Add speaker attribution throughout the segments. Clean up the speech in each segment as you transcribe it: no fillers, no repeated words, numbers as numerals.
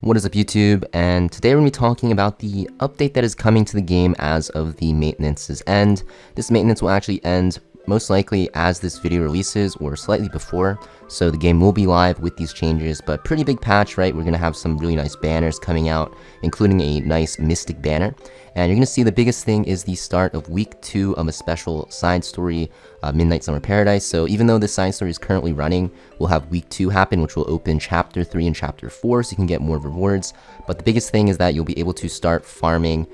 Speaker 1: What is up, YouTube? And today we're going to be talking about the update that is coming to the game as of the maintenance's end. This maintenance will actually end most likely as this video releases or slightly before, so the game will be live with these changes, but pretty big patch, right? We're going to have some really nice banners coming out, including a nice mystic banner, and you're going to see the biggest thing is the start of week 2 of a special side story, Midnight Summer Paradise. So even though this side story is currently running, we'll have week 2 happen, which will open chapter 3 and chapter 4, so you can get more rewards. But the biggest thing is that you'll be able to start farming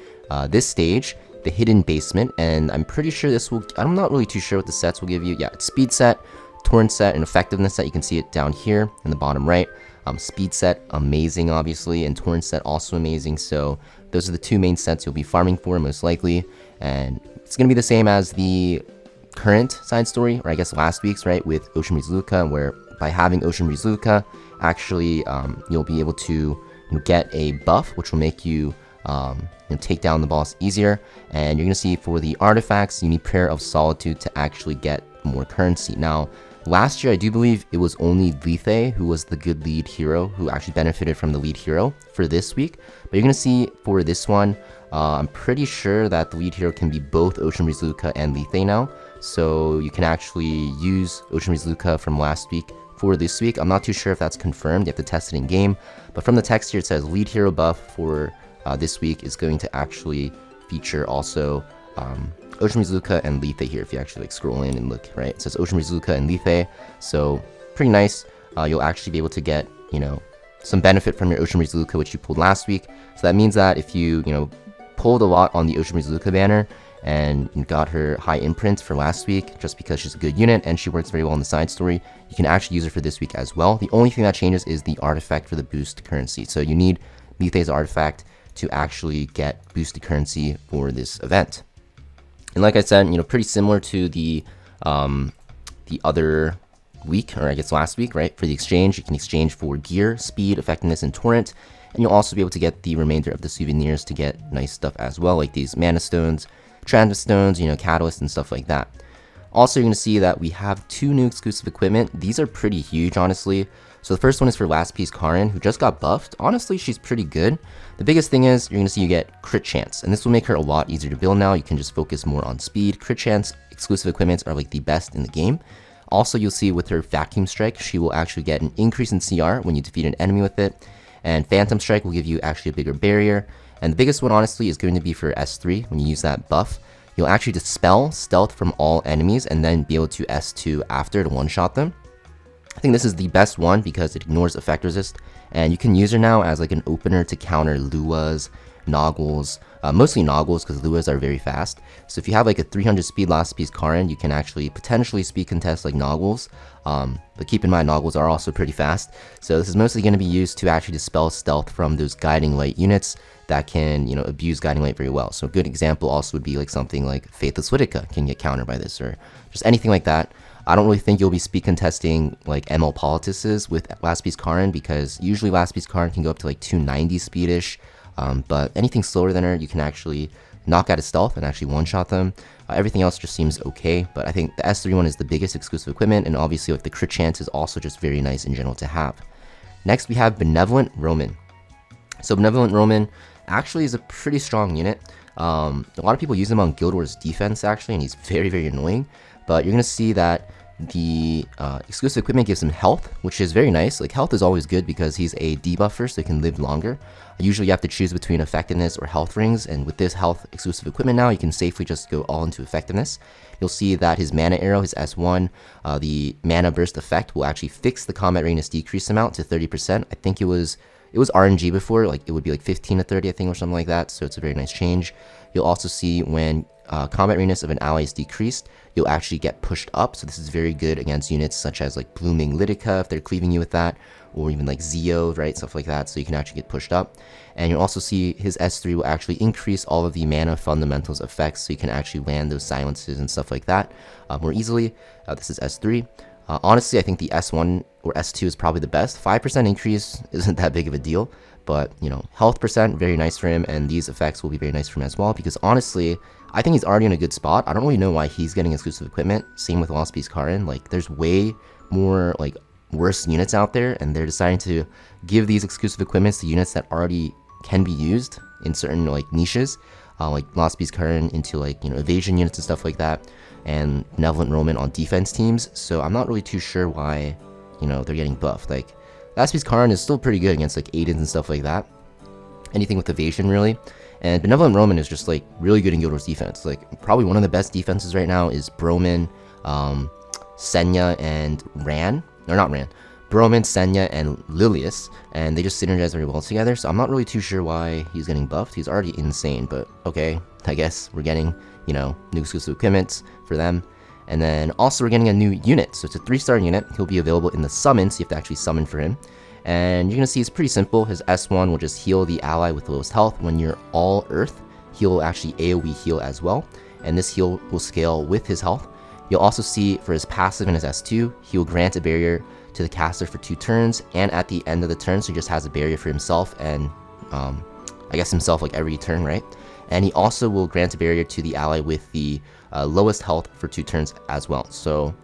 Speaker 1: this stage, the hidden basement, and I'm pretty sure this will, I'm not really too sure what the sets will give you. Yeah, it's speed set, torrent set, and effectiveness set. You can see it down here in the bottom right. Speed set, amazing obviously, and torrent set also amazing. So those are the two main sets you'll be farming for most likely, and it's going to be the same as the current side story, or I guess last week's, right, with Ocean Breeze Luca, where by having Ocean Breeze Luca, actually you'll be able to get a buff which will make you take down the boss easier. And you're gonna see for the artifacts, you need Prayer of Solitude to actually get more currency. Now, last year I do believe it was only Lethe who was the good lead hero who actually benefited from the lead hero for this week. But you're gonna see for this one, I'm pretty sure that the lead hero can be both Ocean Breeze Luca and Lethe now. So you can actually use Ocean Breeze Luca from last week for this week. I'm not too sure if that's confirmed. You have to test it in game. But from the text here, it says lead hero buff for this week is going to actually feature also Ocean Breeze Luca and Lethe here. If you actually scroll in and look, right, it says Ocean Breeze Luca and Lethe. So pretty nice. You'll actually be able to get some benefit from your Ocean Breeze Luca, which you pulled last week. So that means that if you pulled a lot on the Ocean Breeze Luca banner and you got her high imprint for last week just because she's a good unit and she works very well in the side story, you can actually use her for this week as well. The only thing that changes is the artifact for the boost currency. So you need Lethe's artifact to actually get boosted currency for this event. And like I said, pretty similar to the other week, or I guess last week, right? For the exchange, you can exchange for gear, speed, effectiveness, and torrent. And you'll also be able to get the remainder of the souvenirs to get nice stuff as well, like these mana stones, transmit stones, catalysts, and stuff like that. Also, you're going to see that we have 2 new exclusive equipment. These are pretty huge, honestly. So the first one is for Last Piece Karin, who just got buffed. Honestly, she's pretty good. The biggest thing is you're going to see you get crit chance, and this will make her a lot easier to build now. You can just focus more on speed. Crit chance exclusive equipments are like the best in the game. Also, you'll see with her Vacuum Strike, she will actually get an increase in CR when you defeat an enemy with it. And Phantom Strike will give you actually a bigger barrier. And the biggest one, honestly, is going to be for S3. When you use that buff, you'll actually dispel stealth from all enemies and then be able to S2 after to one-shot them. I think this is the best one because it ignores effect resist, and you can use her now as like an opener to counter Luas, Noggles, mostly Noggles because Luas are very fast. So if you have like a 300 speed Last Piece Karin, you can actually potentially speed contest like Noggles, but keep in mind Noggles are also pretty fast. So this is mostly going to be used to actually dispel stealth from those Guiding Light units that can abuse Guiding Light very well. So a good example also would be like something like Faithless Whitaker can get countered by this, or just anything like that. I don't really think you'll be speed contesting like ML Politises with Last Piece Karin because usually Last Piece Karin can go up to like 290 speedish, but anything slower than her you can actually knock out his stealth and actually one-shot them. Everything else just seems okay, but I think the S3 one is the biggest exclusive equipment, and obviously like the crit chance is also just very nice in general to have. Next we have Benevolent Roman. So Benevolent Roman actually is a pretty strong unit. A lot of people use him on Guild Wars defense actually, and he's very, very annoying. But you're going to see that the exclusive equipment gives him health, which is very nice. Like, health is always good because he's a debuffer, so he can live longer. Usually you have to choose between effectiveness or health rings, and with this health exclusive equipment now, you can safely just go all into effectiveness. You'll see that his mana arrow, his S1, the mana burst effect will actually fix the combat readiness decrease amount to 30%. I think it was RNG before, like it would be like 15 to 30, I think, or something like that, so it's a very nice change. You'll also see when combat readiness of an ally is decreased, you'll actually get pushed up, so this is very good against units such as like Blooming Lidica if they're cleaving you with that, or even like Zeo, right, stuff like that, so you can actually get pushed up. And you'll also see his S3 will actually increase all of the mana fundamentals effects, so you can actually land those silences and stuff like that more easily. This is S3. Honestly, I think the S1 or S2 is probably the best. 5% increase isn't that big of a deal, but health percent, very nice for him, and these effects will be very nice for him as well, because honestly, I think he's already in a good spot. I don't really know why he's getting exclusive equipment. Same with Last Piece Karin. Like, there's way more like worst units out there, and they're deciding to give these exclusive equipments to units that already can be used in certain like niches, like Lost Beast Current into like, you know, evasion units and stuff like that, and Benevolent Roman on defense teams. So I'm not really too sure why, you know, they're getting buffed. Like Lost Beast Current is still pretty good against like Aidens and stuff like that, anything with evasion really. And Benevolent Roman is just like really good in Guild Wars defense. Like probably one of the best defenses right now is Broman, Senya, and Ran. Or not Ran. Broman, Senya, and Lilius. And they just synergize very well together. So I'm not really too sure why he's getting buffed. He's already insane. But okay, I guess we're getting, you know, new exclusive equipments for them. And then also we're getting a new unit. So it's a 3-star unit. He'll be available in the summon. So you have to actually summon for him. And you're going to see it's pretty simple. His S1 will just heal the ally with the lowest health. When you're all earth, he'll actually AoE heal as well. And this heal will scale with his health. You'll also see for his passive and his S2, he will grant a barrier to the caster for 2 turns. And at the end of the turn, so he just has a barrier for himself and I guess himself like every turn, right? And he also will grant a barrier to the ally with the lowest health for 2 turns as well. So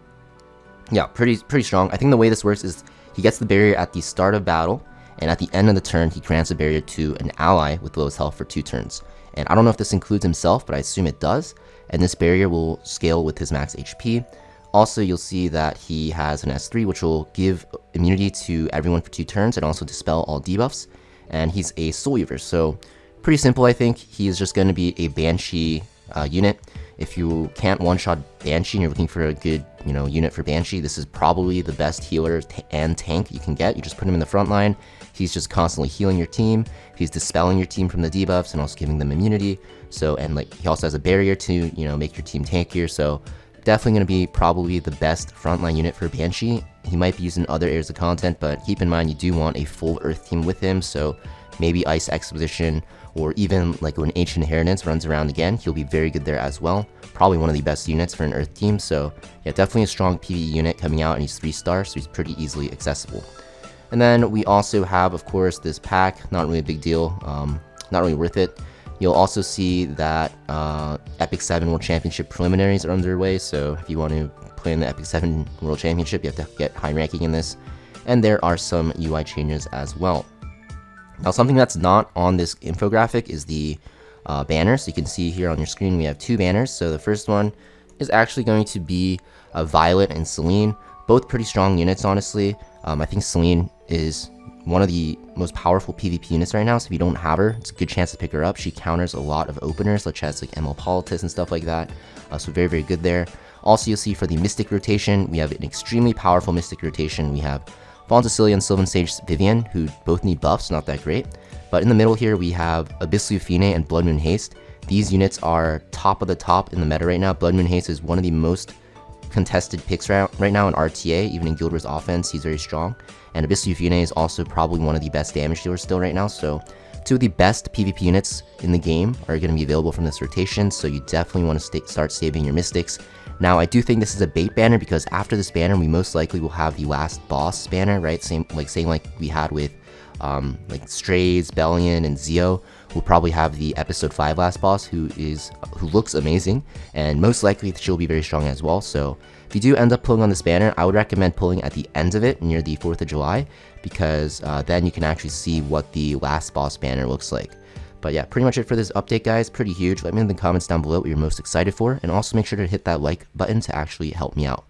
Speaker 1: yeah, pretty strong. I think the way this works is he gets the barrier at the start of battle, and at the end of the turn, he grants a barrier to an ally with lowest health for 2 turns. And I don't know if this includes himself, but I assume it does. And this barrier will scale with his max HP. Also, you'll see that he has an S3, which will give immunity to everyone for 2 turns and also dispel all debuffs. And he's a Soul Weaver, so pretty simple, I think. He is just going to be a Banshee unit. If you can't one-shot Banshee and you're looking for a good, you know, unit for Banshee, this is probably the best healer and tank you can get. You just put him in the front line. He's just constantly healing your team. He's dispelling your team from the debuffs and also giving them immunity. So, and like he also has a barrier to, you know, make your team tankier. So definitely going to be probably the best frontline unit for Banshee. He might be used in other areas of content, but keep in mind you do want a full Earth team with him. So maybe Ice Exposition, or even like when Ancient Inheritance runs around again, he'll be very good there as well. Probably one of the best units for an Earth team. So yeah, definitely a strong PvE unit coming out, and he's 3-star, so he's pretty easily accessible. And then we also have, of course, this pack. Not really a big deal, not really worth it. You'll also see that Epic 7 World Championship preliminaries are underway, so if you want to play in the Epic 7 World Championship, you have to get high ranking in this. And there are some UI changes as well. Now, something that's not on this infographic is the banner. So you can see here on your screen we have 2 banners. So the first one is actually going to be Violet and Celine, both pretty strong units, honestly. I think Celine is one of the most powerful PvP units right now, so if you don't have her, it's a good chance to pick her up. She counters a lot of openers, such as like ML Politis and stuff like that, so very, very good there. Also, you'll see for the Mystic rotation, we have an extremely powerful Mystic rotation. We have Fawn Cecilia and Sylvan Sage Vivian, who both need buffs, not that great. But in the middle here, we have Abyss YUFINE and Blood Moon Haste. These units are top of the top in the meta right now. Blood Moon Haste is one of the most contested picks right now in RTA, even in Guild Wars offense, he's very strong. And Abyss YUFINE is also probably one of the best damage dealers still right now, so 2 of the best PvP units in the game are going to be available from this rotation, so you definitely want to start saving your Mystics. Now, I do think this is a bait banner, because after this banner, we most likely will have the last boss banner, right? Same like we had with like Strays, Bellion, and Zio. We'll probably have the episode 5 last boss, who looks amazing, and most likely she'll be very strong as well. So if you do end up pulling on this banner, I would recommend pulling at the end of it, near the 4th of July, because then you can actually see what the last boss banner looks like. But yeah, pretty much it for this update, guys. Pretty huge. Let me know in the comments down below what you're most excited for, and also make sure to hit that like button to actually help me out.